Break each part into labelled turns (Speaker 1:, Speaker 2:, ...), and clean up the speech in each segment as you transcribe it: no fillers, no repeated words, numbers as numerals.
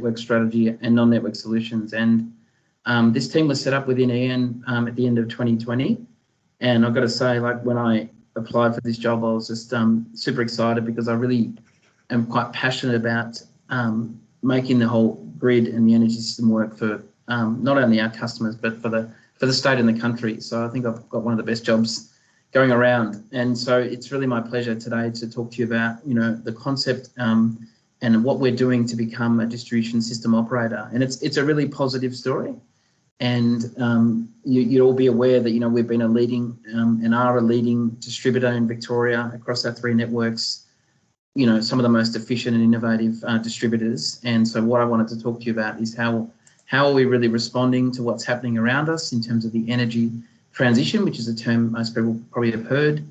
Speaker 1: network strategy and non-network solutions. And this team was set up within Ian at the end of 2020. And I've got to say, like, when I applied for this job, I was just super excited because I really am quite passionate about making the whole grid and the energy system work for not only our customers, but for the state and the country. So I think I've got one of the best jobs going around. And so it's really my pleasure today to talk to you about, you know, the concept and what we're doing to become a distribution system operator. And it's a really positive story. And you'd all be aware that, you know, we've been a leading and are a leading distributor in Victoria across our 3 networks, you know, some of the most efficient and innovative distributors. And so what I wanted to talk to you about is how are we really responding to what's happening around us in terms of the energy transition, which is a term most people probably have heard,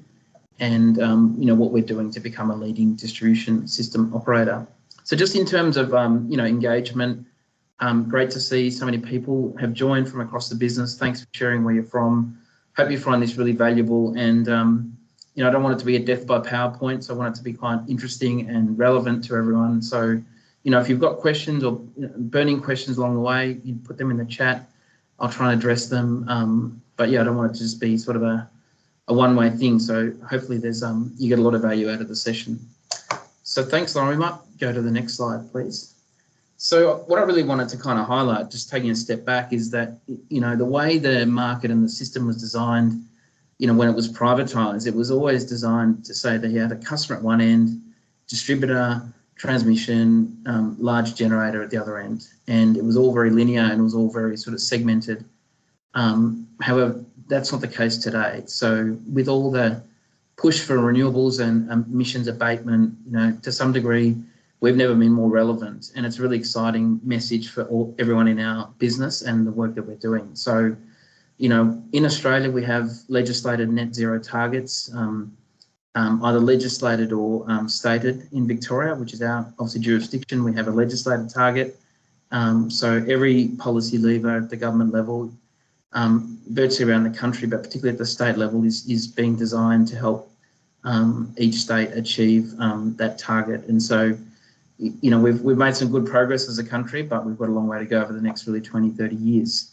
Speaker 1: and you know, what we're doing to become a leading distribution system operator. So just in terms of you know, engagement, great to see so many people have joined from across the business. Thanks for sharing where you're from. Hope you find this really valuable. And you know, I don't want it to be a death by PowerPoint, so I want it to be quite interesting and relevant to everyone. So, you know, if you've got questions or burning questions along the way, you put them in the chat. I'll try and address them. But yeah, I don't want it to just be sort of a one-way thing. So hopefully there's you get a lot of value out of the session. So thanks, Lauren. We might go to the next slide, please. So what I really wanted to kind of highlight, just taking a step back, is that, you know, the way the market and the system was designed, you know, when it was privatised, it was always designed to say that you had a customer at one end, distributor, transmission, large generator at the other end. And it was all very linear and it was all very sort of segmented. However, that's not the case today. So with all the push for renewables and emissions abatement, you know, to some degree, we've never been more relevant. And it's a really exciting message for everyone in our business and the work that we're doing. So, you know, in Australia, we have legislated net zero targets, either legislated or stated. In Victoria, which is our obviously jurisdiction, we have a legislated target. So every policy lever at the government level, virtually around the country, but particularly at the state level, is being designed to help each state achieve that target. And so, you know, we've made some good progress as a country, but we've got a long way to go over the next really 20, 30 years.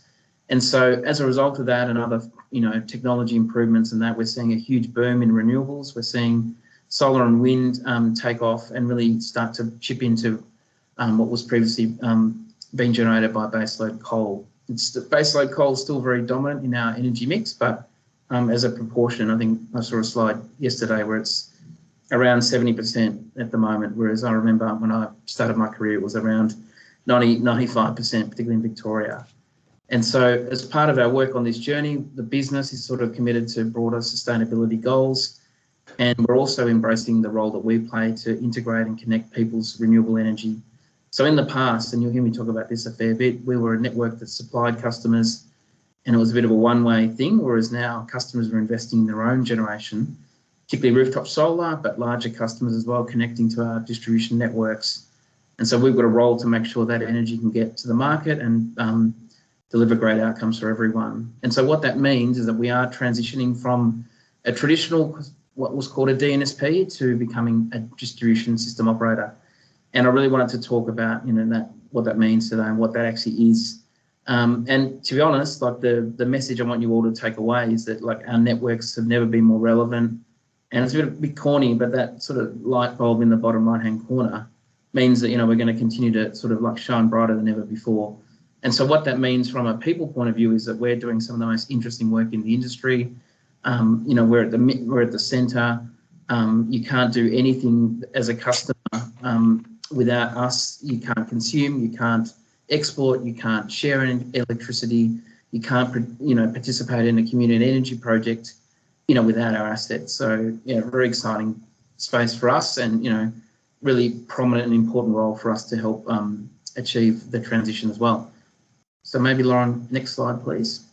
Speaker 1: And so as a result of that and other, you know, technology improvements and that, we're seeing a huge boom in renewables. We're seeing solar and wind take off and really start to chip into what was previously being generated by baseload coal. Baseload coal is still very dominant in our energy mix, but as a proportion, I think I saw a slide yesterday where it's around 70% at the moment, whereas I remember when I started my career, it was around 95%, particularly in Victoria. And so as part of our work on this journey, the business is sort of committed to broader sustainability goals, and we're also embracing the role that we play to integrate and connect people's renewable energy. So in the past, and you'll hear me talk about this a fair bit, we were a network that supplied customers and it was a bit of a one-way thing, whereas now customers are investing in their own generation, particularly rooftop solar, but larger customers as well, connecting to our distribution networks. And so we've got a role to make sure that energy can get to the market and deliver great outcomes for everyone. And so what that means is that we are transitioning from a traditional, what was called a DNSP, to becoming a distribution system operator. And I really wanted to talk about, you know, what that means today and what that actually is. And to be honest, like the message I want you all to take away is that, like, our networks have never been more relevant. And it's a bit corny, but that sort of light bulb in the bottom right-hand corner means that, you know, we're going to continue to sort of like shine brighter than ever before. And so what that means from a people point of view is that we're doing some of the most interesting work in the industry. You know, we're at the centre. You can't do anything as a customer without us. You can't consume, you can't export, you can't share electricity, you can't, you know, participate in a community energy project, you know, without our assets. So, yeah, very exciting space for us, and, you know, really prominent and important role for us to help achieve the transition as well. So maybe Lauren, next slide, please.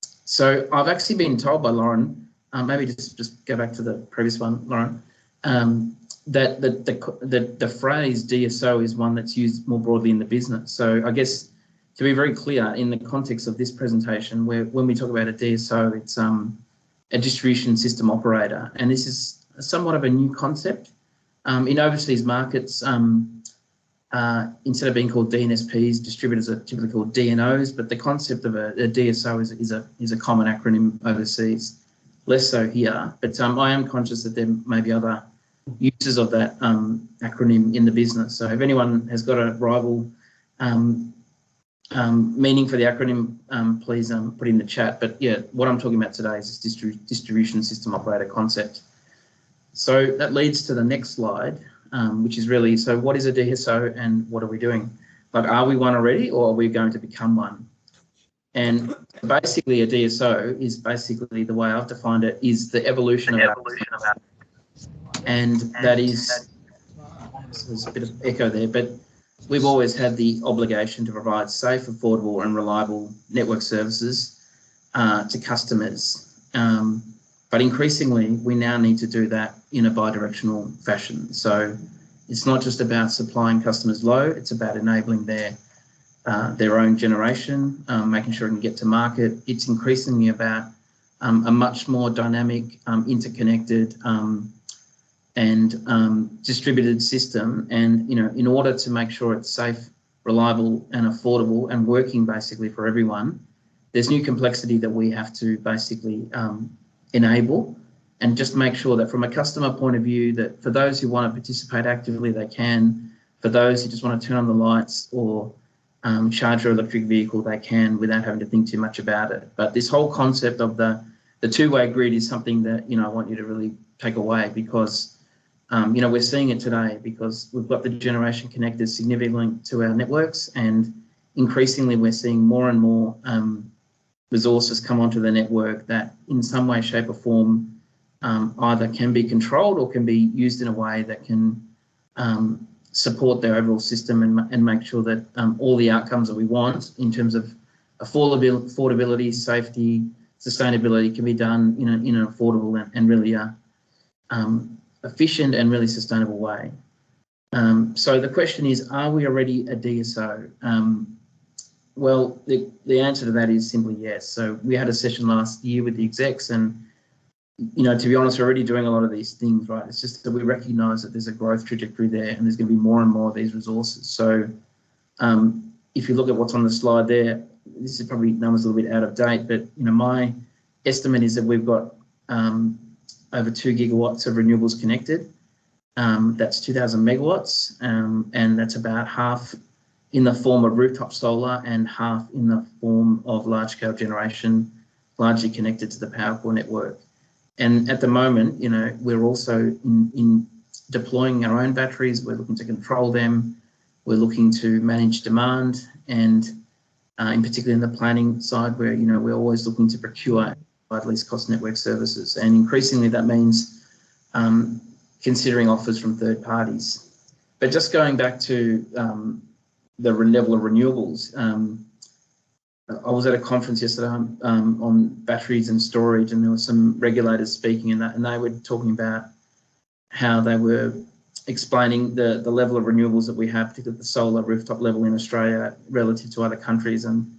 Speaker 1: So I've actually been told by Lauren, maybe just go back to the previous one, Lauren, that the phrase DSO is one that's used more broadly in the business. So I guess to be very clear, in the context of this presentation, when we talk about a DSO, it's a distribution system operator, and this is somewhat of a new concept. In overseas markets, instead of being called DNSPs, distributors are typically called DNOs, but the concept of a DSO is a common acronym overseas, less so here. But I am conscious that there may be other uses of that acronym in the business. So if anyone has got a rival meaning for the acronym, please put in the chat. But yeah, what I'm talking about today is this distribution system operator concept. So that leads to the next slide, which is really, so what is a DSO and what are we doing? Like, are we one already, or are we going to become one? And basically a DSO is basically, the way I've defined it, is the evolution of our, and that is, there's a bit of echo there, but we've always had the obligation to provide safe, affordable and reliable network services to customers. But increasingly, we now need to do that in a bi-directional fashion. So it's not just about supplying customers load, it's about enabling their own generation, making sure it can get to market. It's increasingly about a much more dynamic, interconnected and distributed system. And, you know, in order to make sure it's safe, reliable and affordable and working basically for everyone, there's new complexity that we have to basically enable, and just make sure that from a customer point of view, that for those who want to participate actively, they can. For those who just want to turn on the lights or charge their electric vehicle, they can, without having to think too much about it. But this whole concept of the two-way grid is something that, you know, I want you to really take away, because you know, we're seeing it today because we've got the generation connected significantly to our networks, and increasingly we're seeing more and more resources come onto the network that in some way, shape or form either can be controlled or can be used in a way that can support their overall system and make sure that all the outcomes that we want in terms of affordability, safety, sustainability can be done in an affordable and really efficient and really sustainable way. So the question is, are we already a DSO? Well, the answer to that is simply yes. So we had a session last year with the execs, and, you know, to be honest, we're already doing a lot of these things, right? It's just that we recognise that there's a growth trajectory there, and there's going to be more and more of these resources. So if you look at what's on the slide there, this is probably numbers a little bit out of date, but, you know, my estimate is that we've got over 2 gigawatts of renewables connected. That's 2,000 megawatts, and that's about half in the form of rooftop solar and half in the form of large-scale generation, largely connected to the power core network. And at the moment, you know, we're also in deploying our own batteries. We're looking to control them. We're looking to manage demand, and in particular in the planning side, where, you know, we're always looking to procure least cost network services. And increasingly that means considering offers from third parties. But just going back to the level of renewables, I was at a conference yesterday on batteries and storage, and there were some regulators speaking in that, and they were talking about how they were explaining the level of renewables that we have, particularly at the solar rooftop level in Australia relative to other countries, and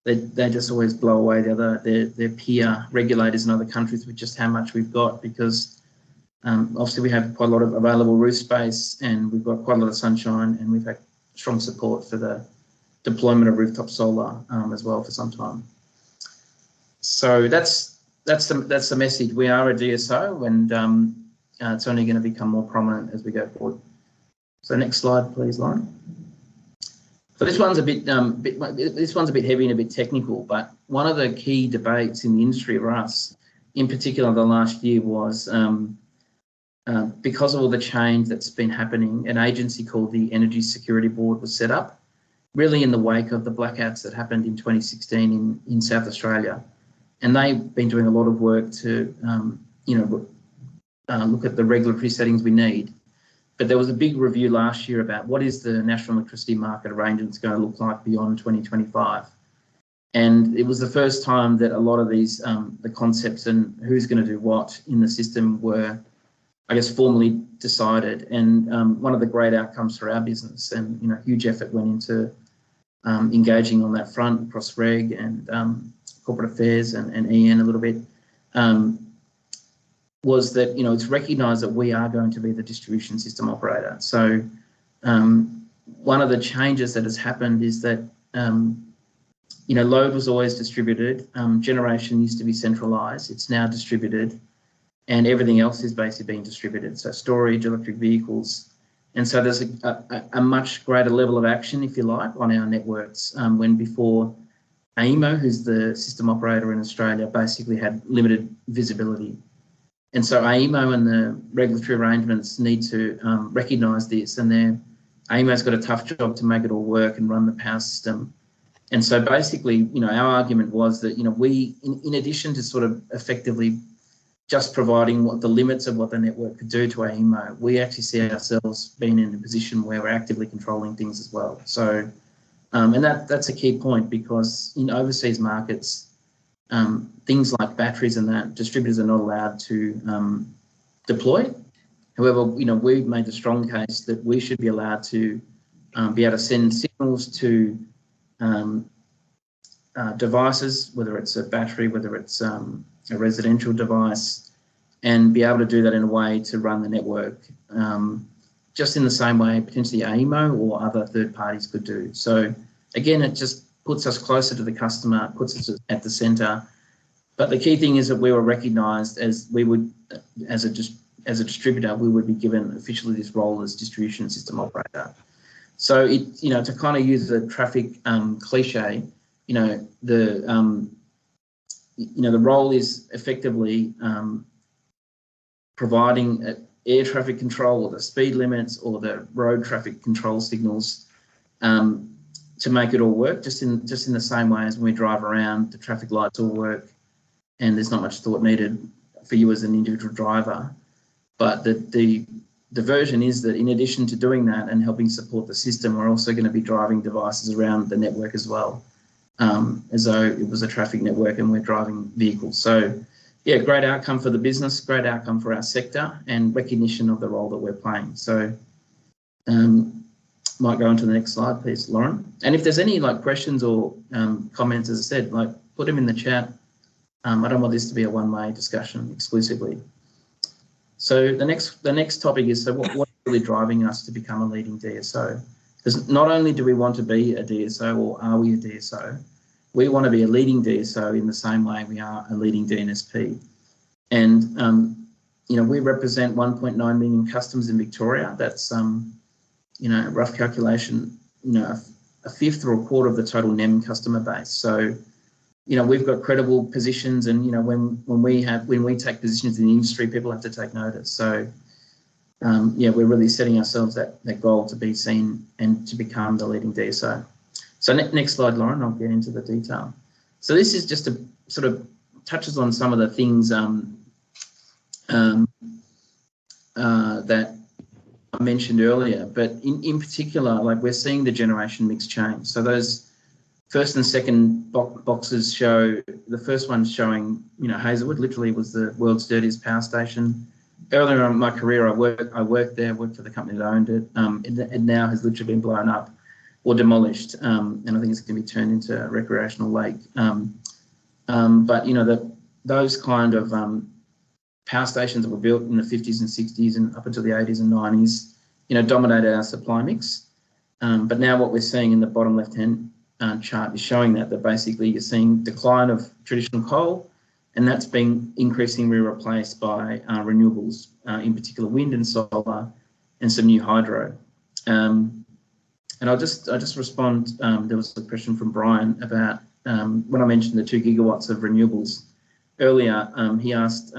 Speaker 1: they just always blow away their peer regulators in other countries with just how much we've got, because obviously we have quite a lot of available roof space, and we've got quite a lot of sunshine, and we've had strong support for the deployment of rooftop solar as well for some time. So that's the message. We are a DSO, and it's only going to become more prominent as we go forward. So next slide, please, Lauren. So this one's a bit heavy and a bit technical, but one of the key debates in the industry for us, in particular the last year, was because of all the change that's been happening, an agency called the Energy Security Board was set up, really in the wake of the blackouts that happened in 2016 in South Australia. And they've been doing a lot of work to, look at the regulatory settings we need. But there was a big review last year about what is the national electricity market arrangements going to look like beyond 2025. And it was the first time that a lot of these, the concepts and who's going to do what in the system were, I guess, formally decided. And one of the great outcomes for our business, and, you know, huge effort went into engaging on that front across Reg and corporate affairs and EN a little bit, was that, you know, it's recognised that we are going to be the distribution system operator. So one of the changes that has happened is that, load was always distributed. Generation used to be centralised. It's now distributed, and everything else is basically being distributed. So storage, electric vehicles. And so there's a much greater level of action, if you like, on our networks, when before AEMO, who's the system operator in Australia, basically had limited visibility. And so AEMO and the regulatory arrangements need to recognise this, and AEMO's got a tough job to make it all work and run the power system. And so basically, our argument was that, we, in addition to sort of effectively just providing what the limits of what the network could do to AEMO, we actually see ourselves being in a position where we're actively controlling things as well. So, and that's a key point, because in overseas markets, things like batteries and that, distributors are not allowed to deploy. However, we've made the strong case that we should be allowed to be able to send signals to devices, whether it's a battery, whether it's a residential device, and be able to do that in a way to run the network, just in the same way potentially AEMO or other third parties could do. So again, it just puts us closer to the customer, puts us at the centre. But the key thing is that we were recognised as we would, as a distributor, we would be given officially this role as distribution system operator. So to kind of use the traffic cliche, the role is effectively providing air traffic control, or the speed limits, or the road traffic control signals, to make it all work, just in the same way as when we drive around, the traffic lights all work, and there's not much thought needed for you as an individual driver. But the version is that in addition to doing that and helping support the system, we're also going to be driving devices around the network as well, as though it was a traffic network and we're driving vehicles. So yeah, great outcome for the business, great outcome for our sector, and recognition of the role that we're playing. So might go on to the next slide, please, Lauren. And if there's any questions or comments, as I said, put them in the chat. I don't want this to be a one-way discussion exclusively. So the next topic is, so what's really driving us to become a leading DSO? Because not only do we want to be a DSO, or are we a DSO, we want to be a leading DSO in the same way we are a leading DNSP. And, we represent 1.9 million customers in Victoria. That's, rough calculation, a fifth or a quarter of the total NEM customer base. So, we've got credible positions, and when we take positions in the industry, people have to take notice. So we're really setting ourselves that goal to be seen and to become the leading DSO. So next slide, Lauren, I'll get into the detail. So this is just a sort of touches on some of the things that I mentioned earlier, but in particular, we're seeing the generation mix change. So those first and second boxes show, the first one showing, Hazelwood literally was the world's dirtiest power station. Earlier in my career, I worked there, worked for the company that owned it. It now has literally been blown up or demolished, and I think it's going to be turned into a recreational lake. But those kind of power stations that were built in the 50s and 60s and up until the 80s and 90s, dominated our supply mix. But now what we're seeing in the bottom left-hand chart is showing that basically you're seeing decline of traditional coal, and that's being increasingly replaced by renewables, in particular wind and solar, and some new hydro. And I'll just respond. There was a question from Brian about when I mentioned the 2 gigawatts of renewables earlier. He asked,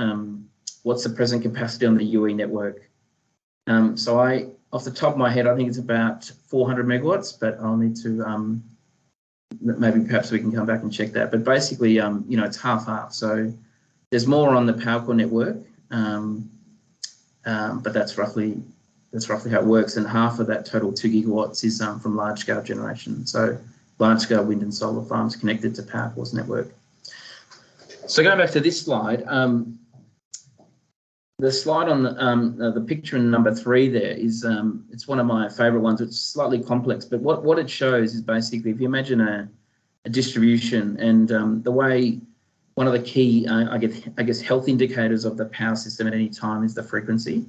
Speaker 1: what's the present capacity on the UE network? So off the top of my head, I think it's about 400 megawatts, but I'll need to maybe perhaps we can come back and check that. But basically, it's half-half. So there's more on the PowerCore network, but that's roughly how it works. And half of that total 2 gigawatts is from large-scale generation. So large-scale wind and solar farms connected to PowerCore's network. So going back to this slide, the slide on the picture in number 3 there is, it's one of my favourite ones. It's slightly complex, but what it shows is basically, if you imagine a distribution, and the way, one of the key, I guess, health indicators of the power system at any time is the frequency.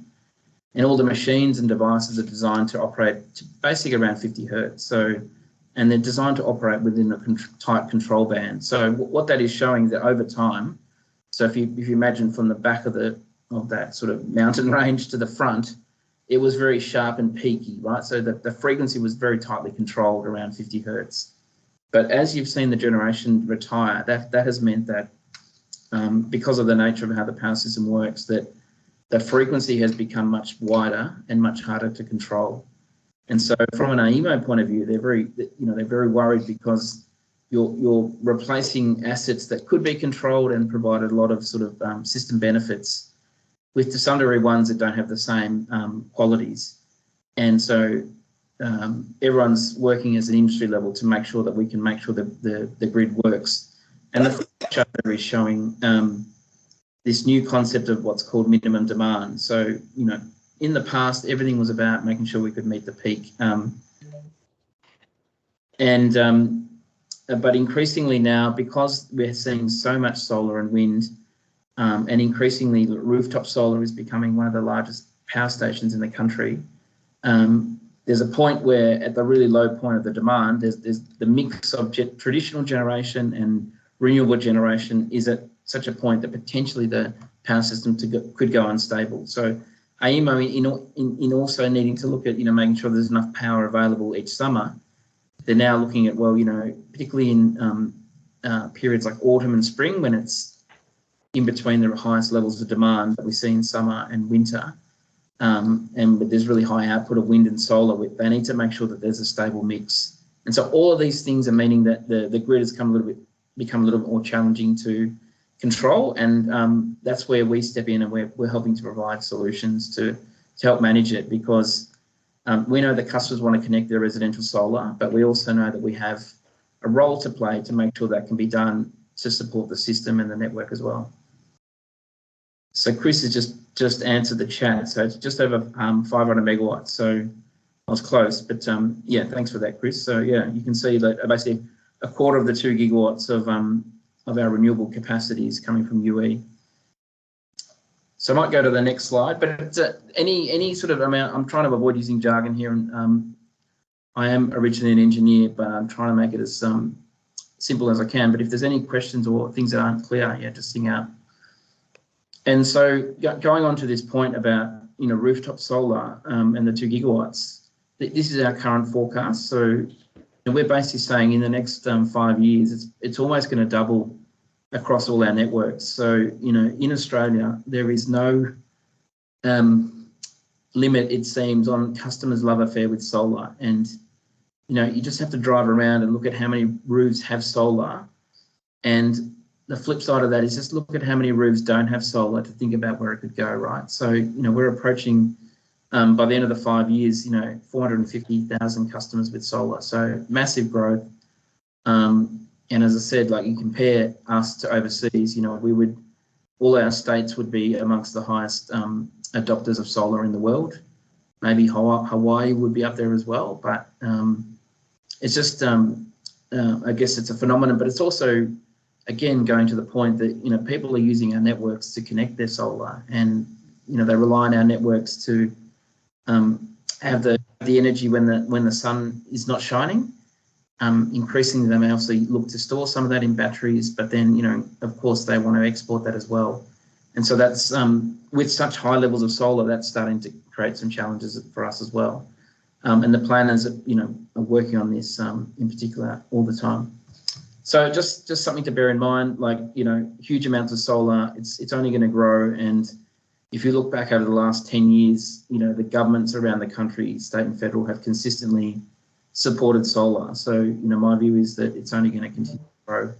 Speaker 1: and all the machines and devices are designed to operate to basically around 50 hertz. So, and they're designed to operate within a tight control band. So what that is showing is that over time, so if you imagine from the back of that sort of mountain range to the front, it was very sharp and peaky, right? So the frequency was very tightly controlled around 50 hertz. But as you've seen the generation retire, that has meant that because of the nature of how the power system works, that the frequency has become much wider and much harder to control. And so from an AEMO point of view, they're very worried because you're replacing assets that could be controlled and provided a lot of sort of system benefits with, to some degree, ones that don't have the same qualities. And so everyone's working as an industry level to make sure that we can make sure that the grid works. And the chapter is showing this new concept of what's called minimum demand. So, in the past, everything was about making sure we could meet the peak. But increasingly now, because we're seeing so much solar and wind, and increasingly rooftop solar is becoming one of the largest power stations in the country, there's a point where at the really low point of the demand, there's the mix of traditional generation and renewable generation is at such a point that potentially the power system could go unstable. So AEMO, in also needing to look at, making sure there's enough power available each summer, they're now looking at, well, particularly in periods like autumn and spring, when it's in between the highest levels of demand that we see in summer and winter, and there's really high output of wind and solar, they need to make sure that there's a stable mix. And so all of these things are meaning that the grid has become a little bit more challenging to control, and that's where we step in, and we're helping to provide solutions to help manage it, because we know that customers want to connect their residential solar, but we also know that we have a role to play to make sure that can be done to support the system and the network as well. So Chris has just answered the chat, so it's just over 500 megawatts, so I was close, but yeah, thanks for that, Chris. So yeah, you can see that basically a quarter of the 2 gigawatts of our renewable capacity is coming from UE. So I might go to the next slide, but any sort of amount, I'm trying to avoid using jargon here, and I am originally an engineer, but I'm trying to make it as simple as I can. But if there's any questions or things that aren't clear, yeah, just sing out. And so going on to this point about, rooftop solar and the 2 gigawatts, this is our current forecast. So we're basically saying in the next 5 years, it's almost going to double across all our networks. So, in Australia, there is no limit, it seems, on customers' love affair with solar. And, you just have to drive around and look at how many roofs have solar. And the flip side of that is just look at how many roofs don't have solar to think about where it could go, right? So, we're approaching, by the end of the 5 years, 450,000 customers with solar. So massive growth. And as I said, like, you compare us to overseas, all our states would be amongst the highest adopters of solar in the world. Maybe Hawaii would be up there as well, but it's just, I guess it's a phenomenon, but it's also, again, going to the point that, people are using our networks to connect their solar, and, they rely on our networks to have the energy when the sun is not shining. Increasingly, they may also look to store some of that in batteries, but then, of course, they want to export that as well. And so that's, with such high levels of solar, that's starting to create some challenges for us as well. And the planners, are working on this in particular all the time. So just something to bear in mind, like, huge amounts of solar, it's only going to grow. And if you look back over the last 10 years, the governments around the country, state and federal, have consistently supported solar. So, my view is that it's only going to continue to grow,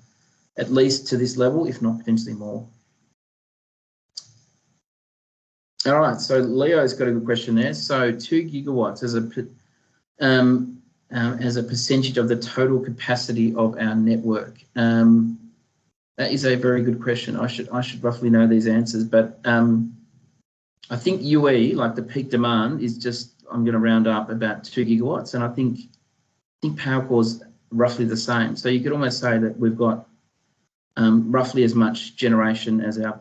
Speaker 1: at least to this level, if not potentially more. All right, so Leo's got a good question there. So 2 gigawatts as a percentage of the total capacity of our network. That is a very good question. I should roughly know these answers, but I think UE, like the peak demand, is just, I'm going to round up, about 2 gigawatts, and I think Powercor's roughly the same. So you could almost say that we've got roughly as much generation as our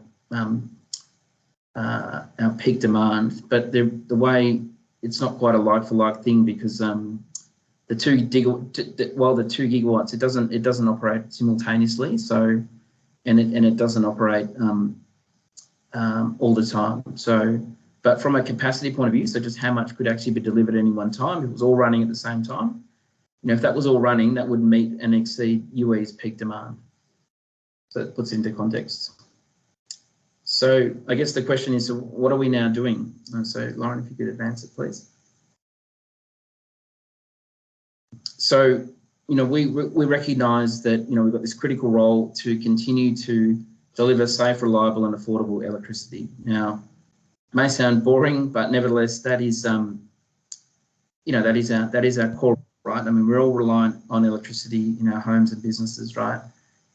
Speaker 1: our peak demand, but the way it's not quite a like-for-like thing, because the 2 gigawatts, it doesn't operate simultaneously. So, and it doesn't operate all the time. So, but from a capacity point of view, so just how much could actually be delivered at any one time, if it was all running at the same time. You know, if that was all running, that would meet and exceed UE's peak demand. So it puts into context. So I guess the question is, so what are we now doing? So Lauren, if you could advance it, please. So, you know, we recognise that, you know, we've got this critical role to continue to deliver safe, reliable and affordable electricity. Now, it may sound boring, but nevertheless, that is, you know, that is our core, right? I mean, we're all reliant on electricity in our homes and businesses, right?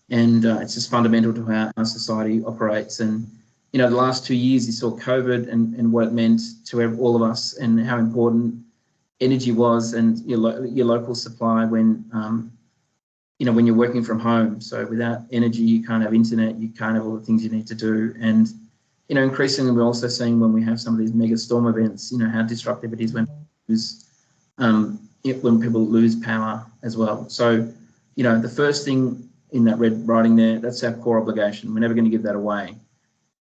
Speaker 1: And it's just fundamental to how our society operates. And, you know, the last 2 years, you saw COVID and what it meant to all of us, and how important energy was, and your local supply when, you know, when you're working from home. So without energy, you can't have internet, you can't have all the things you need to do. And, you know, increasingly, we're also seeing when we have some of these mega storm events, you know, how disruptive it is when people lose power as well. So, you know, the first thing in that red writing there, that's our core obligation. We're never going to give that away.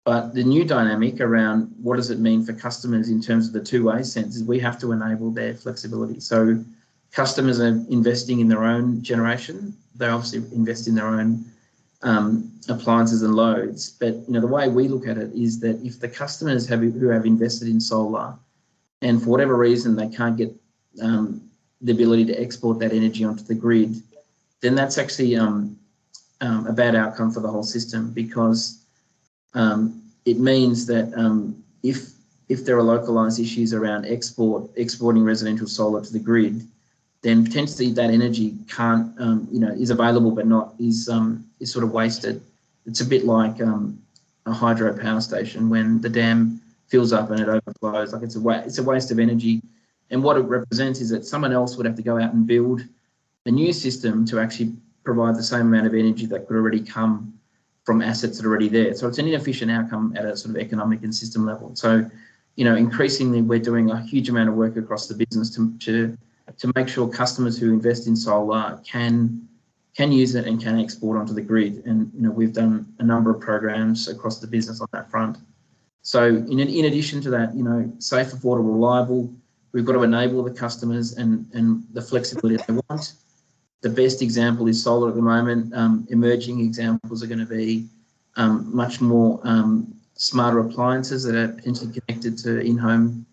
Speaker 1: But the new dynamic around what does it mean for customers in terms of the two-way sense is we have to enable their flexibility. So customers are investing in their own generation. They obviously invest in their own appliances and loads. But, you know, the way we look at it is that if the customers who have invested in solar, and for whatever reason they can't get the ability to export that energy onto the grid, then that's actually a bad outcome for the whole system, because it means that if there are localised issues around exporting residential solar to the grid, then potentially that energy can't, you know, is available but not is sort of wasted. It's a bit like a hydro power station when the dam fills up and it overflows. Like it's a waste of energy, and what it represents is that someone else would have to go out and build a new system to actually provide the same amount of energy that could already come from assets that are already there. So it's an inefficient outcome at a sort of economic and system level. So, you know, increasingly we're doing a huge amount of work across the business to make sure customers who invest in solar can use it and can export onto the grid. And, you know, we've done a number of programs across the business on that front. So in addition to that, you know, safe, affordable, reliable, we've got to enable the customers and the flexibility they want. The best example is solar at the moment. Emerging examples are going to be much more smarter appliances that are potentially connected to in-home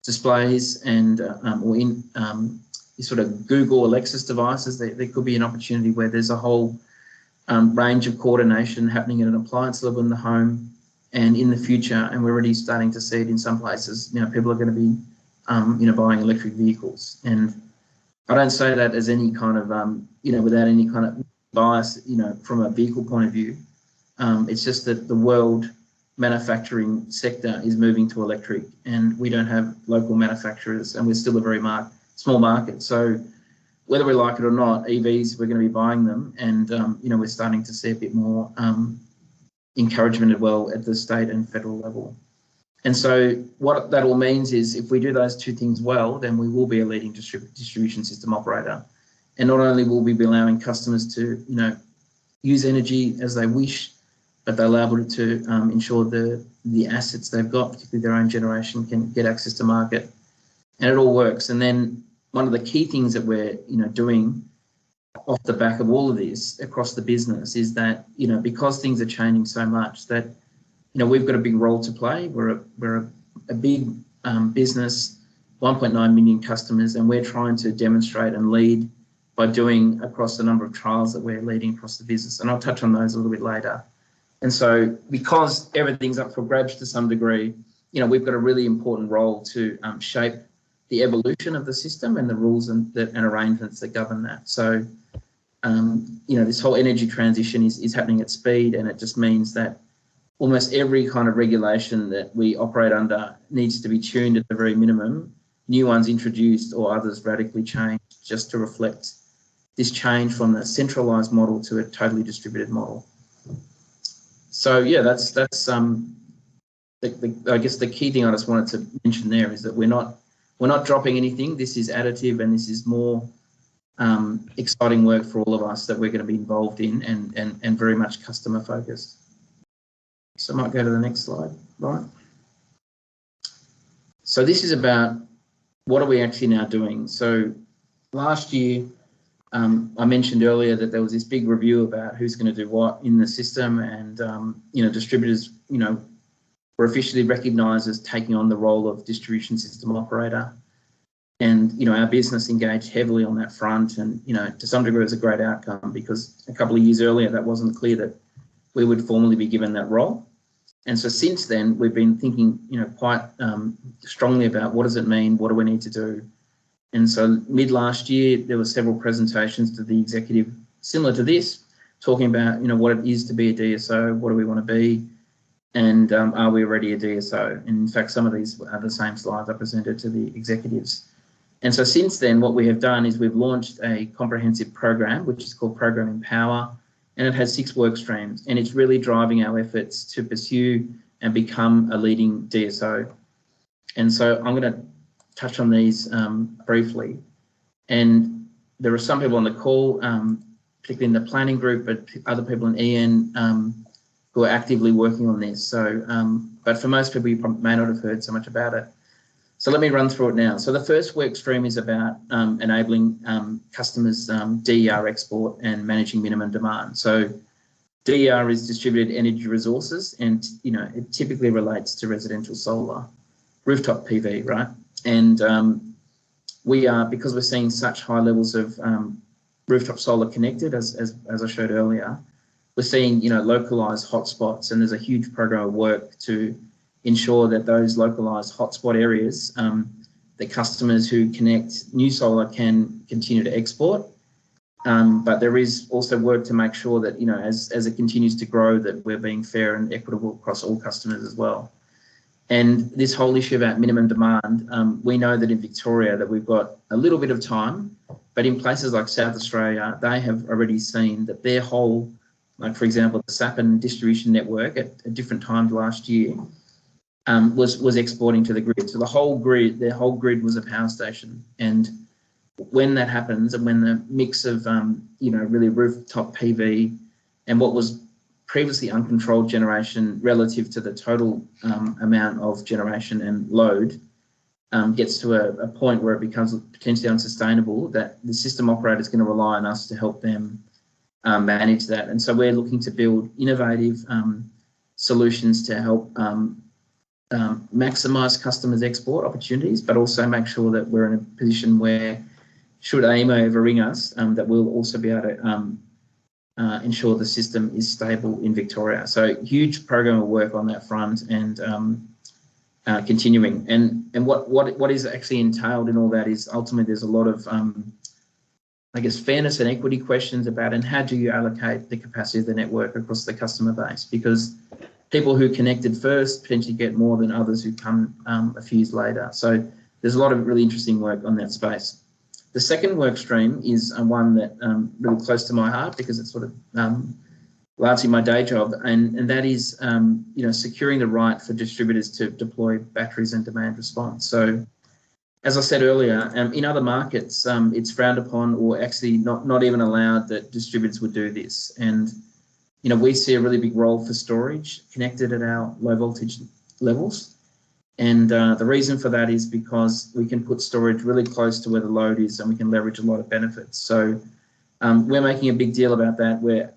Speaker 1: displays and or in sort of Google Alexis devices. There could be an opportunity where there's a whole range of coordination happening at an appliance level in the home and in the future, and we're already starting to see it in some places. You know, people are going to be you know, buying electric vehicles, and I don't say that as any kind of you know, without any kind of bias, you know, from a vehicle point of view. It's just that the world manufacturing sector is moving to electric, and we don't have local manufacturers, and we're still a very small market. So whether we like it or not, EVs, we're going to be buying them, and you know, we're starting to see a bit more encouragement as well at the state and federal level. And so what that all means is if we do those two things well, then we will be a leading distribution system operator. And not only will we be allowing customers to, you know, use energy as they wish, but they'll be able to ensure the assets they've got, particularly their own generation, can get access to market. And it all works. And then one of the key things that we're, you know, doing off the back of all of this across the business is that, you know, because things are changing so much, that, you know, we've got a big role to play. We're a big business, 1.9 million customers, and we're trying to demonstrate and lead by doing across a number of trials that we're leading across the business. And I'll touch on those a little bit later. And so because everything's up for grabs to some degree, you know, we've got a really important role to shape the evolution of the system and the rules and arrangements that govern that. So, you know, this whole energy transition is happening at speed, and it just means that almost every kind of regulation that we operate under needs to be tuned at the very minimum, new ones introduced or others radically changed just to reflect this change from the centralised model to a totally distributed model. So yeah, that's I guess the key thing I just wanted to mention there is that we're not dropping anything. This is additive, and this is more exciting work for all of us that we're going to be involved in, and very much customer focused. So I might go to the next slide, right? So this is about what are we actually now doing. So last year, I mentioned earlier that there was this big review about who's going to do what in the system, and distributors, were officially recognised as taking on the role of distribution system operator. And our business engaged heavily on that front, and to some degree it was a great outcome, because a couple of years earlier that wasn't clear that we would formally be given that role. And so since then we've been thinking quite strongly about what does it mean, what do we need to do. And so mid last year there were several presentations to the executive similar to this, talking about what it is to be a DSO, what do we want to be, and are we already a DSO? And in fact some of these are the same slides I presented to the executives. And so since then, what we have done is we've launched a comprehensive program, which is called Program Empower, and it has 6 work streams, and it's really driving our efforts to pursue and become a leading DSO. And so I'm going to touch on these briefly. And there are some people on the call, particularly in the planning group, but other people in EN who are actively working on this. So, but for most people, you may not have heard so much about it. So let me run through it now. So the first work stream is about enabling customers' DER export and managing minimum demand. So DER is distributed energy resources, and it typically relates to residential solar, rooftop PV, right? And we are, because we're seeing such high levels of rooftop solar connected, as I showed earlier, we're seeing localised hotspots, and there's a huge program of work to ensure that those localised hotspot areas, the customers who connect new solar can continue to export. But there is also work to make sure that, as it continues to grow, that we're being fair and equitable across all customers as well. And this whole issue about minimum demand, we know that in Victoria that we've got a little bit of time, but in places like South Australia, they have already seen that their whole, like for example, the Sapin distribution network at different times last year, was exporting to the grid. So their whole grid was a power station. And when that happens, and when the mix of, really rooftop PV and what was previously uncontrolled generation relative to the total amount of generation and load gets to a point where it becomes potentially unsustainable, that the system operator is going to rely on us to help them manage that. And so we're looking to build innovative solutions to help maximise customers' export opportunities, but also make sure that we're in a position where, should AEMO ever ring us, that we'll also be able to ensure the system is stable in Victoria. So huge program of work on that front, and continuing. And what is actually entailed in all that is ultimately there's a lot of I guess fairness and equity questions about, and how do you allocate the capacity of the network across the customer base, because people who connected first potentially get more than others who come a few years later. So there's a lot of really interesting work on that space. The second work stream is one that really close to my heart, because it's sort of largely my day job, and that is securing the right for distributors to deploy batteries and demand response. So as I said earlier, in other markets, it's frowned upon, or actually not even allowed, that distributors would do this. And we see a really big role for storage connected at our low voltage levels. And the reason for that is because we can put storage really close to where the load is, and we can leverage a lot of benefits. So we're making a big deal about that. We're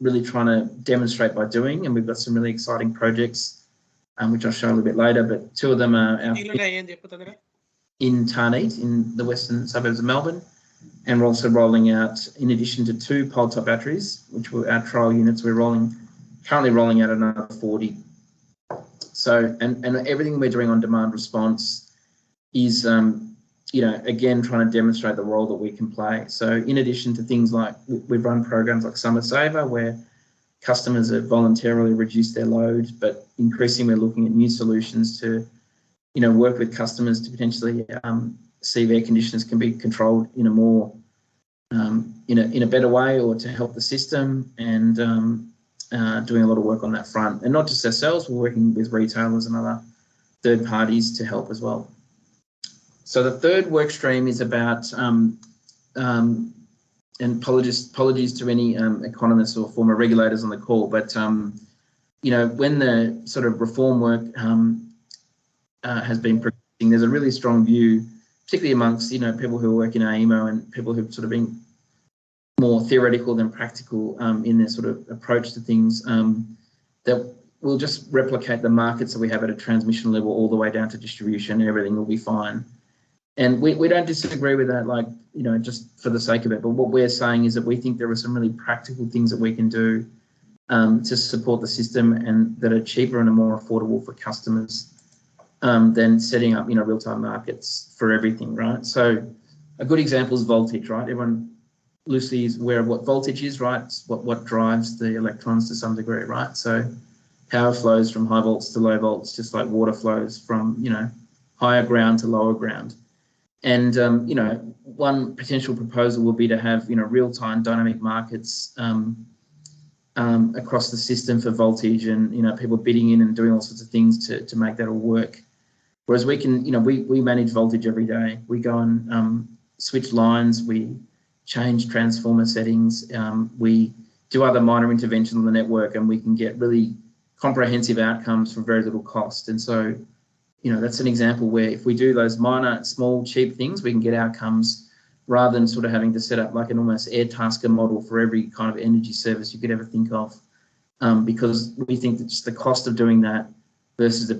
Speaker 1: really trying to demonstrate by doing, and we've got some really exciting projects, which I'll show a little bit later, but 2 of them are in Tarneet, in the western suburbs of Melbourne. And we're also rolling out, in addition to 2 pole top batteries, which were our trial units, we're currently rolling out another 40. So, and everything we're doing on demand response is, again, trying to demonstrate the role that we can play. So in addition to things like, we've run programs like Summer Saver, where customers have voluntarily reduced their load, but increasingly we're looking at new solutions to, work with customers to potentially see if air conditioners can be controlled in a more, in a better way, or to help the system. And doing a lot of work on that front. And not just ourselves, we're working with retailers and other third parties to help as well. So the third work stream is about, and apologies to any economists or former regulators on the call, but you know, when the sort of reform work has been progressing, there's a really strong view, particularly amongst, you know, people who work in AEMO and people who've sort of been more theoretical than practical in their sort of approach to things, that we'll just replicate the markets that we have at a transmission level all the way down to distribution, and everything will be fine. And we don't disagree with that, like, you know, just for the sake of it. But what we're saying is that we think there are some really practical things that we can do to support the system and that are cheaper and are more affordable for customers than setting up, you know, real-time markets for everything, right? So a good example is voltage, right? Everyone loosely is aware of what voltage is, right? It's what drives the electrons to some degree, right? So power flows from high volts to low volts, just like water flows from, you know, higher ground to lower ground. And, you know, one potential proposal will be to have, you know, real-time dynamic markets across the system for voltage and, you know, people bidding in and doing all sorts of things to make that all work. Whereas we can, you know, we manage voltage every day. We go and switch lines, we change transformer settings, we do other minor interventions on the network, and we can get really comprehensive outcomes for very little cost. And so, you know, that's an example where if we do those minor, small, cheap things, we can get outcomes rather than sort of having to set up like an almost Airtasker model for every kind of energy service you could ever think of, because we think that just the cost of doing that versus the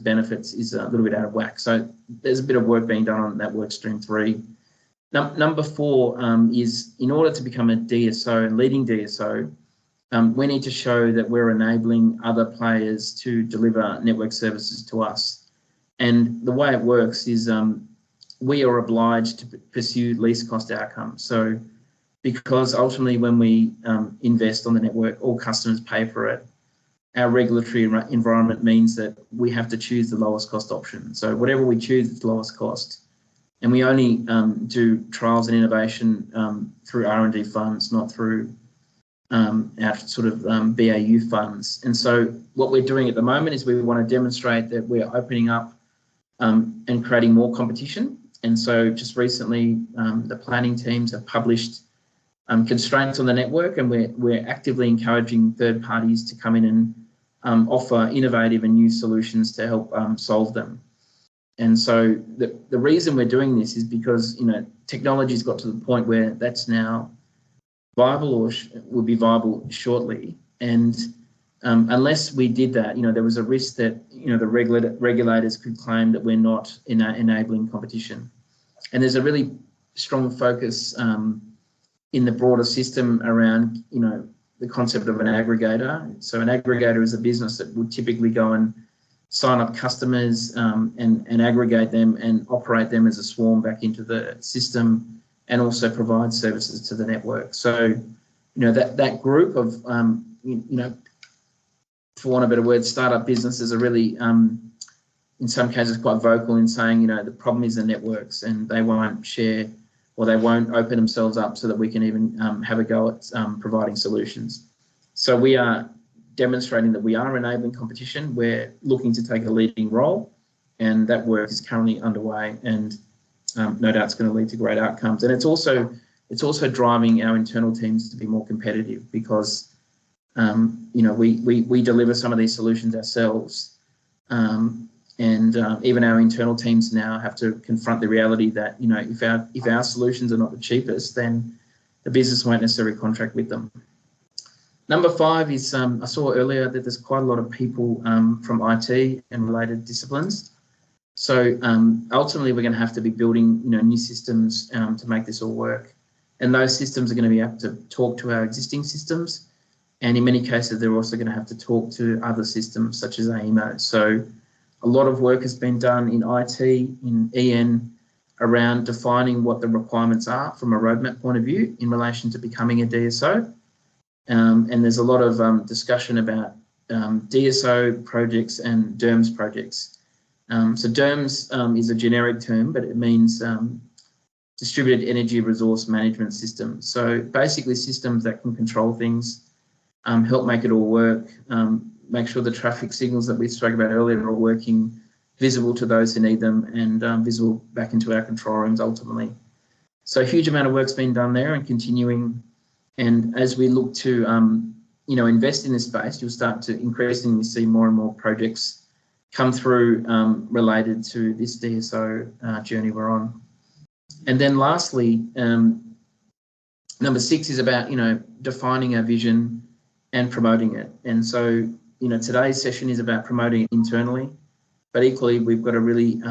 Speaker 1: benefits is a little bit out of whack. So there's a bit of work being done on that work stream 3. Number 4 is, in order to become a DSO and leading DSO, we need to show that we're enabling other players to deliver network services to us. And the way it works is we are obliged to pursue least cost outcomes. So because ultimately when we invest on the network, all customers pay for it, our regulatory environment means that we have to choose the lowest cost option. So whatever we choose, it's lowest cost. And we only do trials and innovation through R&D funds, not through our sort of BAU funds. And so what we're doing at the moment is we want to demonstrate that we're opening up and creating more competition. And so just recently, the planning teams have published constraints on the network, and we're actively encouraging third parties to come in and offer innovative and new solutions to help solve them. And so the reason we're doing this is because, you know, technology's got to the point where that's now viable or will be viable shortly. And unless we did that, you know, there was a risk that, you know, the regulators could claim that we're not enabling competition. And there's a really strong focus in the broader system around, you know, the concept of an aggregator. So an aggregator is a business that would typically go and sign up customers and aggregate them and operate them as a swarm back into the system, and also provide services to the network. So, you know, that group of, you know, for want of a better word, startup businesses are really, in some cases, quite vocal in saying, you know, the problem is the networks, and they won't share or they won't open themselves up so that we can even have a go at providing solutions. So we are demonstrating that we are enabling competition. We're looking to take a leading role, and that work is currently underway, and no doubt it's going to lead to great outcomes. And it's also driving our internal teams to be more competitive, because you know, we deliver some of these solutions ourselves, and even our internal teams now have to confront the reality that, you know, if our solutions are not the cheapest, then the business won't necessarily contract with them. Number 5 is, I saw earlier that there's quite a lot of people from IT and related disciplines. So ultimately, we're going to have to be building, you know, new systems to make this all work. And those systems are going to be able to talk to our existing systems. And in many cases, they're also going to have to talk to other systems such as AEMO. So a lot of work has been done in IT, in EN, around defining what the requirements are from a roadmap point of view in relation to becoming a DSO. And there's a lot of discussion about DSO projects and DERMS projects. So DERMS is a generic term, but it means distributed energy resource management system. So basically systems that can control things help make it all work, make sure the traffic signals that we spoke about earlier are working, visible to those who need them, and visible back into our control rooms ultimately. So a huge amount of work's been done there and continuing. And as we look to, invest in this space, you'll start to increasingly see more and more projects come through related to this DSO journey we're on. And then lastly, number 6 is about, defining our vision and promoting it. And so, today's session is about promoting it internally, but equally we've got a really,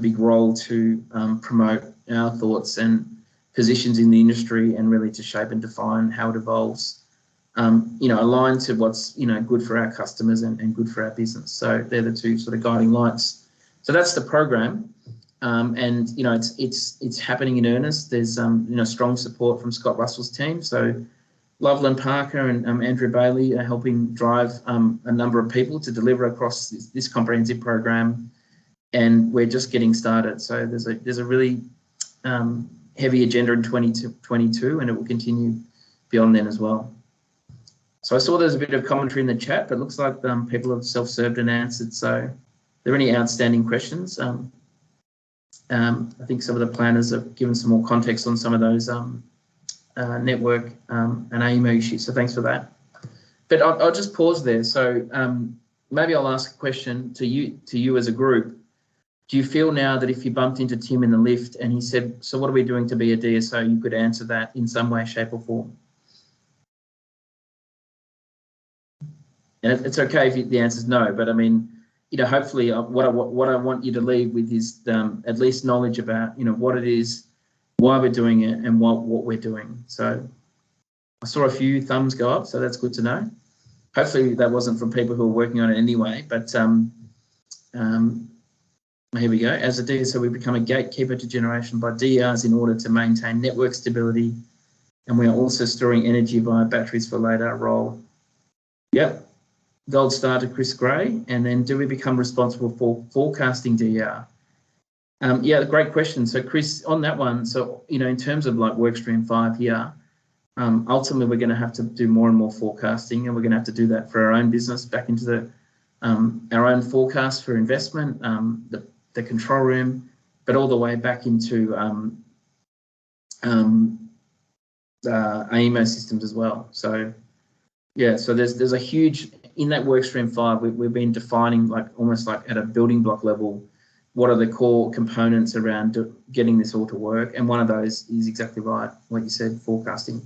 Speaker 1: big role to promote our thoughts and positions in the industry and really to shape and define how it evolves, aligned to what's, good for our customers and good for our business. So they're the 2 sort of guiding lights. So that's the program. And it's happening in earnest. There's strong support from Scott Russell's team. So Loveland Parker and Andrew Bailey are helping drive a number of people to deliver across this comprehensive program, and we're just getting started. So there's a really heavy agenda in 2022, and it will continue beyond then as well. So I saw there's a bit of commentary in the chat, but it looks like people have self-served and answered. So are there any outstanding questions? I think some of the planners have given some more context on some of those network and AEMO issues, so thanks for that. But I'll just pause there. So maybe I'll ask a question to you as a group. Do you feel now that if you bumped into Tim in the lift and he said, so what are we doing to be a DSO, you could answer that in some way, shape or form? And it's okay if the answer is no, but I mean, hopefully what I want you to leave with is at least knowledge about, what it is, why we're doing it, and what we're doing. So I saw a few thumbs go up, so that's good to know. Hopefully that wasn't from people who are working on it anyway, but here we go. As a DSO, we become a gatekeeper to generation by DERs in order to maintain network stability, and we are also storing energy via batteries for later role. Yep. Gold star to Chris Gray. And then do we become responsible for forecasting DER? Yeah, great question. So Chris, on that one, so, in terms of like workstream 5 here, ultimately we're going to have to do more and more forecasting, and we're going to have to do that for our own business, back into the our own forecast for investment, the control room, but all the way back into AEMO systems as well. So yeah, so there's a huge, in that workstream 5, we've been defining almost like at a building block level, what are the core components around getting this all to work, and one of those is exactly right, what you said, forecasting.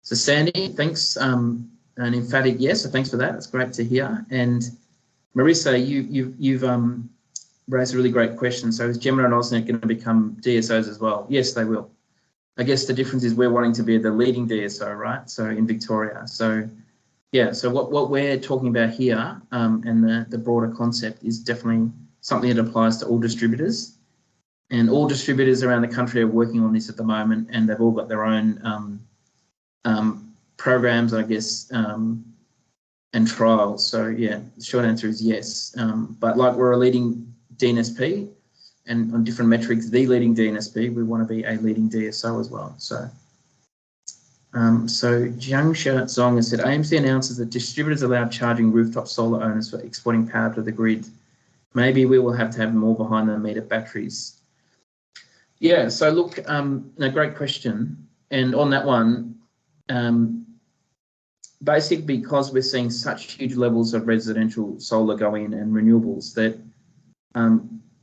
Speaker 1: So Sandy, thanks, an emphatic yes, so thanks for that. It's great to hear. And Marissa, you've raised a really great question. So is Gemini and AusNet going to become DSOs as well? Yes, they will. I guess the difference is we're wanting to be the leading DSO, right? So in Victoria. So yeah, so what we're talking about here, and the broader concept is definitely something that applies to all distributors. And all distributors around the country are working on this at the moment, and they've all got their own programs, I guess, and trials. So yeah, the short answer is yes. But like we're a leading DNSP, and on different metrics, the leading DNSP, we want to be a leading DSO as well. So Jiangsha Zong has said, AMC announces that distributors allow charging rooftop solar owners for exporting power to the grid. Maybe we will have to have more behind the meter batteries. Yeah, so look, great question. And on that one, basically because we're seeing such huge levels of residential solar go in and renewables, that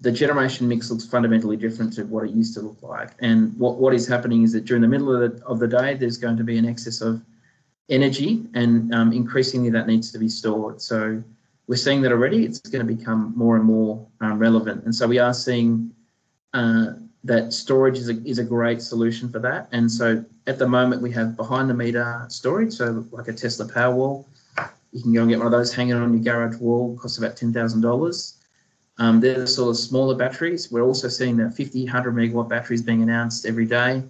Speaker 1: the generation mix looks fundamentally different to what it used to look like. And what is happening is that during the middle of the day, there's going to be an excess of energy, and increasingly that needs to be stored. So we're seeing that already. It's going to become more and more relevant. And so we are seeing that storage is a great solution for that. And so at the moment we have behind the meter storage, so like a Tesla Powerwall. You can go and get one of those hanging on your garage wall, costs about $10,000. They're the sort of smaller batteries. We're also seeing that 50, 100 megawatt batteries being announced every day.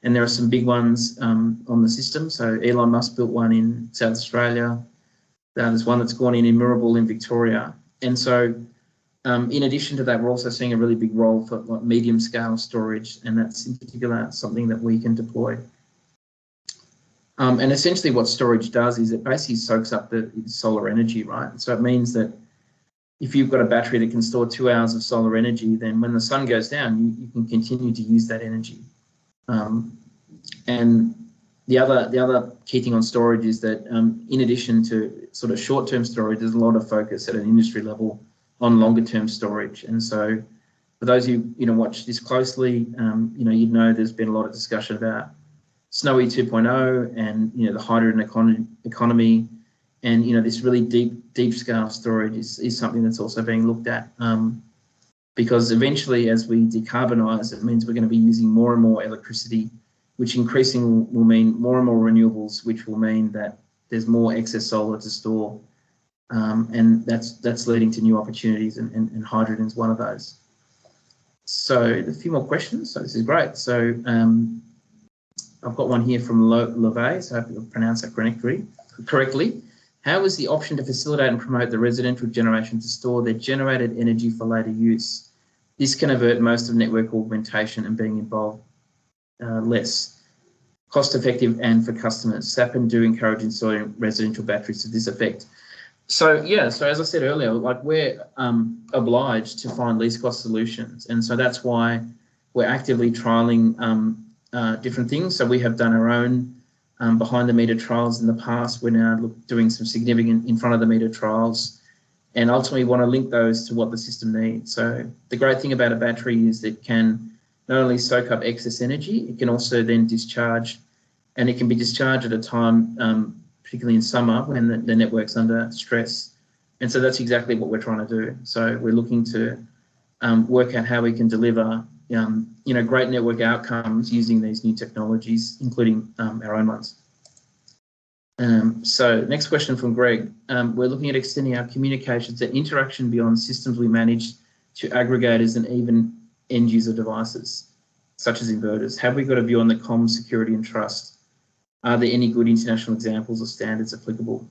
Speaker 1: And there are some big ones on the system. So Elon Musk built one in South Australia. There's one that's gone in Mirrabul in Victoria. And so in addition to that, we're also seeing a really big role for like medium scale storage. And that's in particular something that we can deploy. And essentially what storage does is it basically soaks up the solar energy, right? So it means that if you've got a battery that can store 2 hours of solar energy, then when the sun goes down, you can continue to use that energy. And the other key thing on storage is that in addition to sort of short-term storage, there's a lot of focus at an industry level on longer-term storage. And so for those who watch this closely, you'd know there's been a lot of discussion about Snowy 2.0 and the hydrogen economy, and this really deep scale storage is something that's also being looked at, because eventually, as we decarbonise, it means we're going to be using more and more electricity, which increasingly will mean more and more renewables, which will mean that there's more excess solar to store, and that's leading to new opportunities, and hydrogen is one of those. So a few more questions. So this is great. So I've got one here from Levay, so I hope I've pronounced that correctly. How is the option to facilitate and promote the residential generation to store their generated energy for later use? This can avert most of network augmentation and being involved less. Cost effective and for customers. SAPN do encourage installing residential batteries to this effect. So yeah, so as I said earlier, like we're obliged to find least cost solutions, and so that's why we're actively trialling different things. So we have done our own behind the meter trials in the past. We're now doing some significant in front of the meter trials, and ultimately want to link those to what the system needs. So the great thing about a battery is that it can not only soak up excess energy, it can also then discharge, and it can be discharged at a time, particularly in summer when the network's under stress. And so that's exactly what we're trying to do. So we're looking to work out how we can deliver great network outcomes using these new technologies, including our own ones. So next question from Greg. We're looking at extending our communications and interaction beyond systems we manage to aggregators and even end user devices, such as inverters. Have we got a view on the comms, security and trust? Are there any good international examples or standards applicable?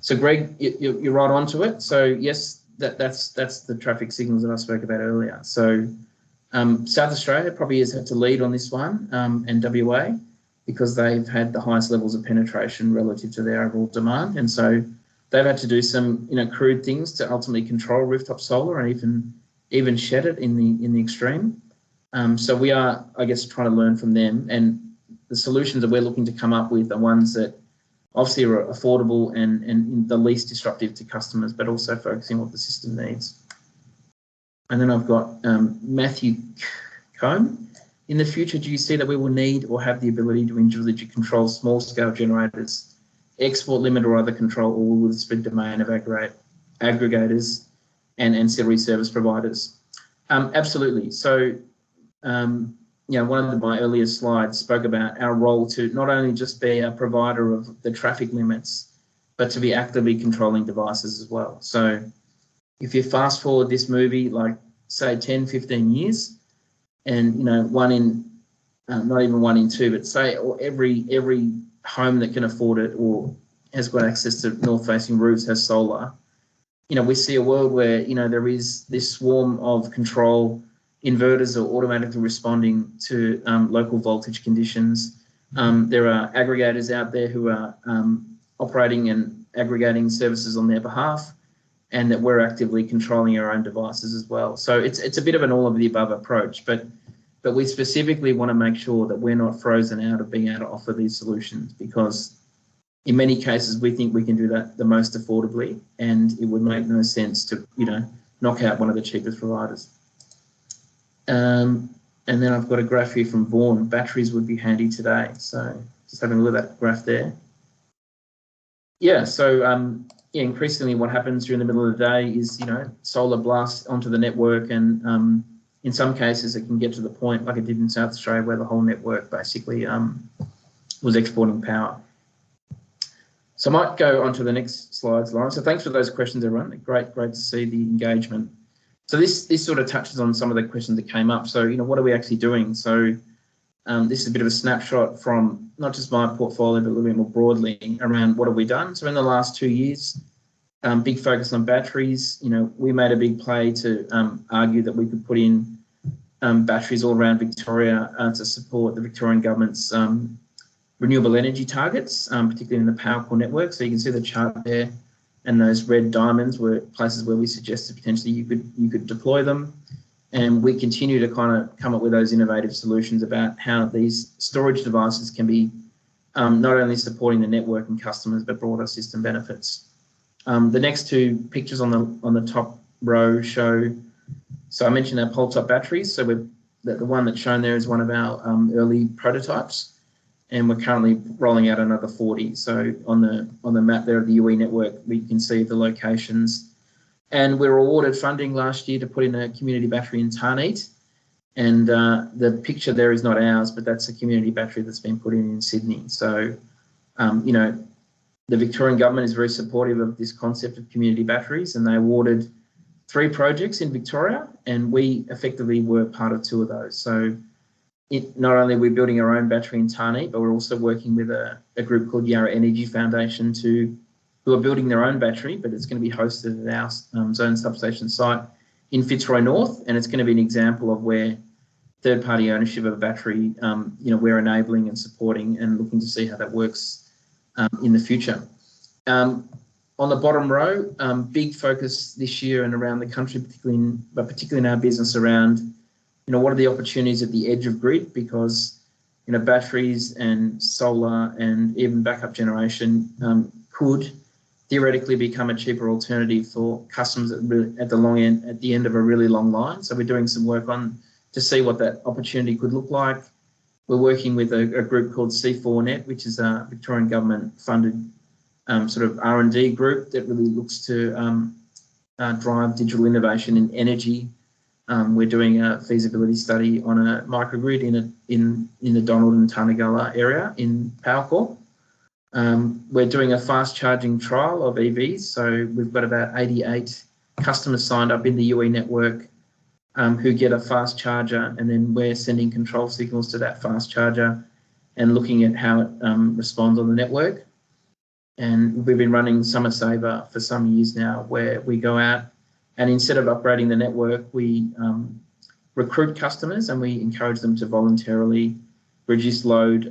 Speaker 1: So Greg, you're right onto it. So yes, that's the traffic signals that I spoke about earlier. So South Australia probably has had to lead on this one, and WA, because they've had the highest levels of penetration relative to their overall demand. And so they've had to do some, crude things to ultimately control rooftop solar and even shed it in the extreme. So we are, I guess, trying to learn from them, and the solutions that we're looking to come up with are ones that obviously are affordable and the least disruptive to customers, but also focusing on what the system needs. And then I've got Matthew Combe. In the future, do you see that we will need or have the ability to individually control small-scale generators, export limit or other control, or will this be the domain of aggregators and ancillary service providers? Absolutely. So, one of my earlier slides spoke about our role to not only just be a provider of the traffic limits, but to be actively controlling devices as well. So if you fast forward this movie, like say 10, 15 years, and not even 1 in 2, but say every home that can afford it or has got access to north-facing roofs has solar, we see a world where there is this swarm of control inverters are automatically responding to local voltage conditions. There are aggregators out there who are operating and aggregating services on their behalf, and that we're actively controlling our own devices as well. So it's a bit of an all of the above approach, but we specifically want to make sure that we're not frozen out of being able to offer these solutions, because in many cases we think we can do that the most affordably, and it would make no sense to knock out one of the cheapest providers. And then I've got a graph here from Vaughan. Batteries would be handy today. So just having a look at that graph there. Yeah, so increasingly what happens during the middle of the day is, solar blasts onto the network, and in some cases it can get to the point, like it did in South Australia, where the whole network basically was exporting power. So I might go on to the next slides, Lauren. So thanks for those questions, everyone. Great to see the engagement. So this sort of touches on some of the questions that came up. So, what are we actually doing? So this is a bit of a snapshot from not just my portfolio, but a little bit more broadly around what have we done. So in the last 2 years, big focus on batteries. We made a big play to argue that we could put in batteries all around Victoria to support the Victorian government's renewable energy targets, particularly in the power core network. So you can see the chart there, and those red diamonds were places where we suggested potentially you could deploy them. And we continue to kind of come up with those innovative solutions about how these storage devices can be not only supporting the network and customers, but broader system benefits. The next two pictures on the top row show, so I mentioned our pole top batteries. So the one that's shown there is one of our early prototypes, and we're currently rolling out another 40. So on the map there of the UE network, we can see the locations. And we were awarded funding last year to put in a community battery in Tarneet. And the picture there is not ours, but that's a community battery that's been put in Sydney. So, you know, the Victorian government is very supportive of this concept of community batteries, and they awarded 3 projects in Victoria, and we effectively were part of 2 of those. So not only are we building our own battery in Tarneet, but we're also working with a group called Yarra Energy Foundation who are building their own battery, but it's going to be hosted at our zone substation site in Fitzroy North, and it's going to be an example of where third-party ownership of a battery, you know, we're enabling and supporting and looking to see how that works in the future. On the bottom row, big focus this year and around the country, particularly in our business around, you know, what are the opportunities at the edge of grid, because, you know, batteries and solar and even backup generation could theoretically become a cheaper alternative for customers at the long end, at the end of a really long line. So we're doing some work to see what that opportunity could look like. We're working with a group called C4Net, which is a Victorian government funded sort of R&D group that really looks to drive digital innovation in energy. We're doing a feasibility study on a microgrid in the Donald and Tarnagulla area in Powercore. We're doing a fast charging trial of EVs. So we've got about 88 customers signed up in the UE network who get a fast charger, and then we're sending control signals to that fast charger and looking at how it responds on the network. And we've been running Summer Saver for some years now, where we go out and instead of upgrading the network, we recruit customers and we encourage them to voluntarily reduce load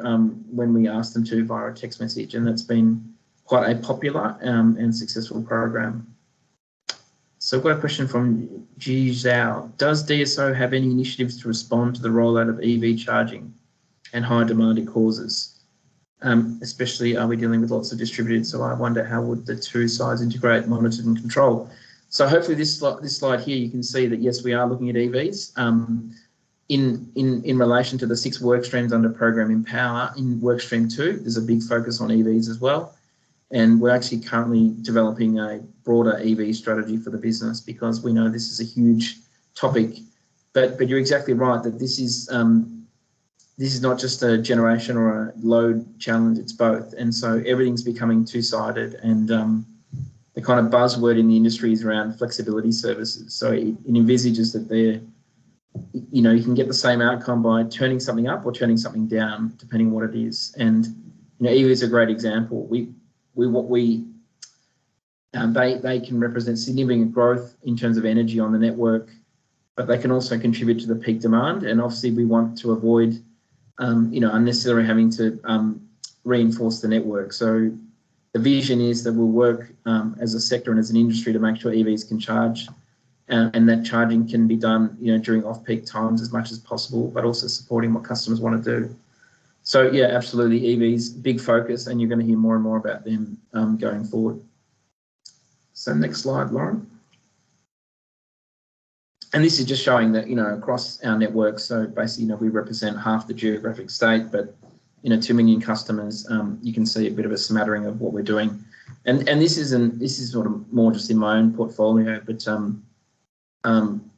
Speaker 1: when we ask them to via a text message. And that's been quite a popular and successful program. So I've got a question from Ji Zhao. Does DSO have any initiatives to respond to the rollout of EV charging and high demand it causes? Especially, are we dealing with lots of distributed? So I wonder, how would the two sides integrate, monitored and control? So hopefully this slide here, you can see that, yes, we are looking at EVs. In relation to the 6 work streams under Program Empower, in work stream 2, there's a big focus on EVs as well. And we're actually currently developing a broader EV strategy for the business, because we know this is a huge topic. But you're exactly right that this is not just a generation or a load challenge, it's both. And so everything's becoming two-sided, and the kind of buzzword in the industry is around flexibility services. So it envisages that you can get the same outcome by turning something up or turning something down, depending on what it is. And EV is a great example. They can represent significant growth in terms of energy on the network, but they can also contribute to the peak demand. And obviously, we want to avoid unnecessarily having to reinforce the network. So the vision is that we'll work as a sector and as an industry to make sure EVs can charge, and that charging can be done during off-peak times as much as possible, but also supporting what customers want to do. So yeah, absolutely, EVs, big focus, and you're going to hear more and more about them going forward. So next slide, Lauren. And this is just showing that, across our network, so basically, we represent half the geographic state, but 2 million customers, you can see a bit of a smattering of what we're doing. And this is sort of more just in my own portfolio, but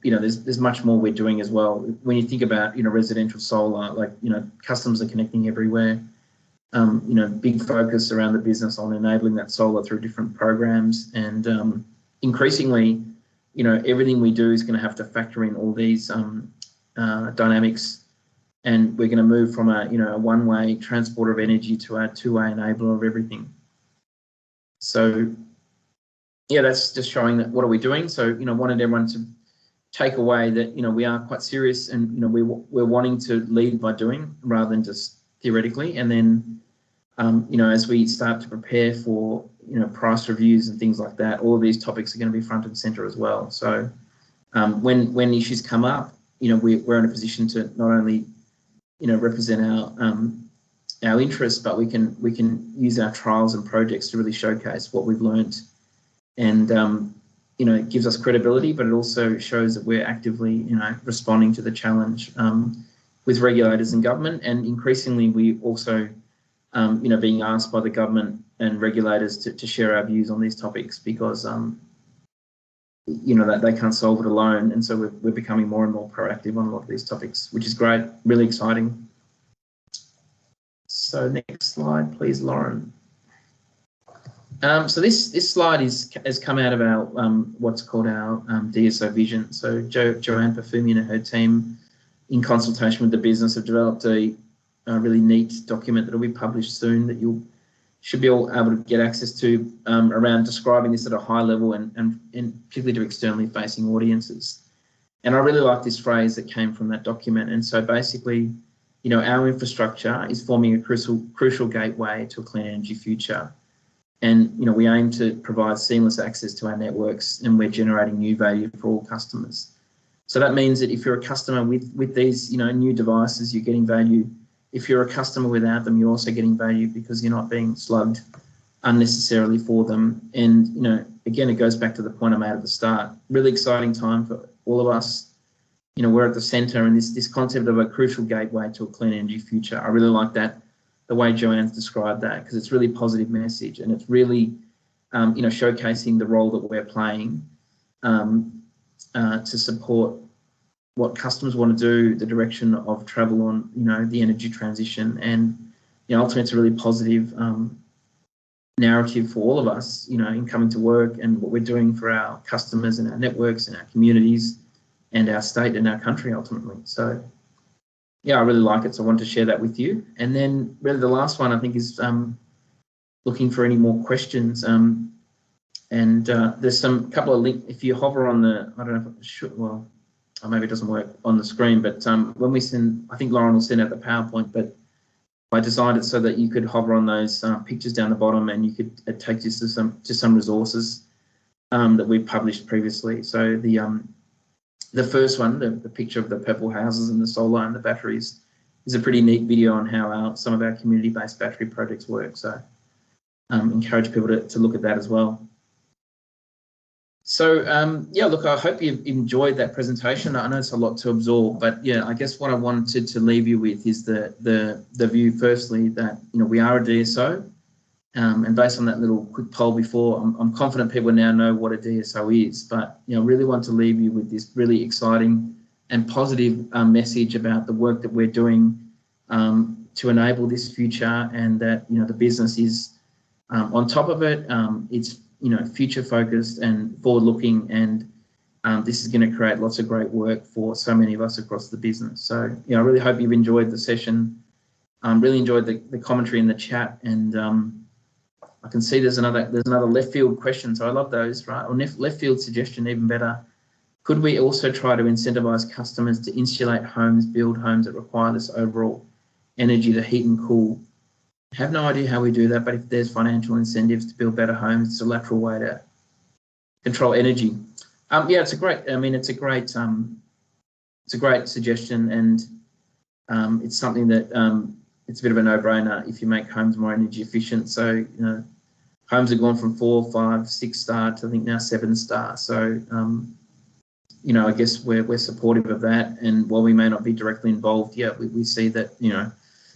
Speaker 1: there's much more we're doing as well. When you think about residential solar, customers are connecting everywhere. Big focus around the business on enabling that solar through different programs, and increasingly, everything we do is going to have to factor in all these dynamics, and we're going to move from a one-way transporter of energy to a two-way enabler of everything. So yeah, that's just showing that what are we doing. So wanted everyone to take away that we are quite serious, and we're wanting to lead by doing rather than just theoretically. And then as we start to prepare for, price reviews and things like that, all of these topics are going to be front and center as well. So when issues come up, we're in a position to not only, represent our interests, but we can use our trials and projects to really showcase what we've learned. And, it gives us credibility, but it also shows that we're actively, responding to the challenge with regulators and government. And increasingly, we also, being asked by the government and regulators to share our views on these topics, because, that they can't solve it alone. And so we're becoming more and more proactive on a lot of these topics, which is great, really exciting. So next slide, please, Lauren. So this slide has come out of our what's called our DSO vision. So Joanne Perfumian and her team, in consultation with the business, have developed a really neat document that will be published soon that you should be all able to get access to, around describing this at a high level and particularly to externally facing audiences. And I really like this phrase that came from that document. And so basically, our infrastructure is forming a crucial gateway to a clean energy future. And, we aim to provide seamless access to our networks, and we're generating new value for all customers. So that means that if you're a customer with these, new devices, you're getting value. If you're a customer without them, you're also getting value because you're not being slugged unnecessarily for them. And, again, it goes back to the point I made at the start. Really exciting time for all of us. We're at the centre, and this concept of a crucial gateway to a clean energy future. I really like that, the way Joanne's described that, because it's really positive message, and it's really, showcasing the role that we're playing to support what customers want to do, the direction of travel on, the energy transition. And, ultimately it's a really positive narrative for all of us, in coming to work and what we're doing for our customers and our networks and our communities and our state and our country ultimately. So, yeah, I really like it. So I wanted to share that with you. And then really the last one I think is looking for any more questions. And there's some couple of links. If you hover on the, I don't know if it should, well, or maybe it doesn't work on the screen, but when we send, I think Lauren will send out the PowerPoint, but I designed it so that you could hover on those pictures down the bottom, and you could, it takes you to some resources that we've published previously. So the first one, the picture of the purple houses and the solar and the batteries, is a pretty neat video on how some of our community-based battery projects work. So encourage people to look at that as well. So yeah, look, I hope you've enjoyed that presentation. I know it's a lot to absorb, but yeah, I guess what I wanted to leave you with is the view, firstly, that we are a DSO, and based on that little quick poll before, I'm confident people now know what a DSO is. But really want to leave you with this really exciting and positive message about the work that we're doing to enable this future, and that the business is on top of it. It's future focused and forward looking, and this is going to create lots of great work for so many of us across the business. So I really hope you've enjoyed the session. Really enjoyed the commentary in the chat, and I can see there's another left field question, so I love those, right? Or left field suggestion, even better. Could we also try to incentivize customers to insulate homes, build homes that require this overall energy to heat and cool? I have no idea how we do that, but if there's financial incentives to build better homes, it's a lateral way to control energy. Yeah, it's a great. I mean, it's a great suggestion, and it's something that it's a bit of a no-brainer if you make homes more energy efficient. So homes have gone from 4, 5, 6 star to I think now 7 star. So I guess we're supportive of that, and while we may not be directly involved, yeah, we see that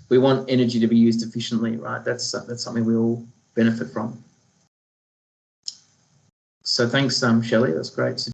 Speaker 1: we want energy to be used efficiently, right? That's something we all benefit from. So thanks, Shelley. That's great.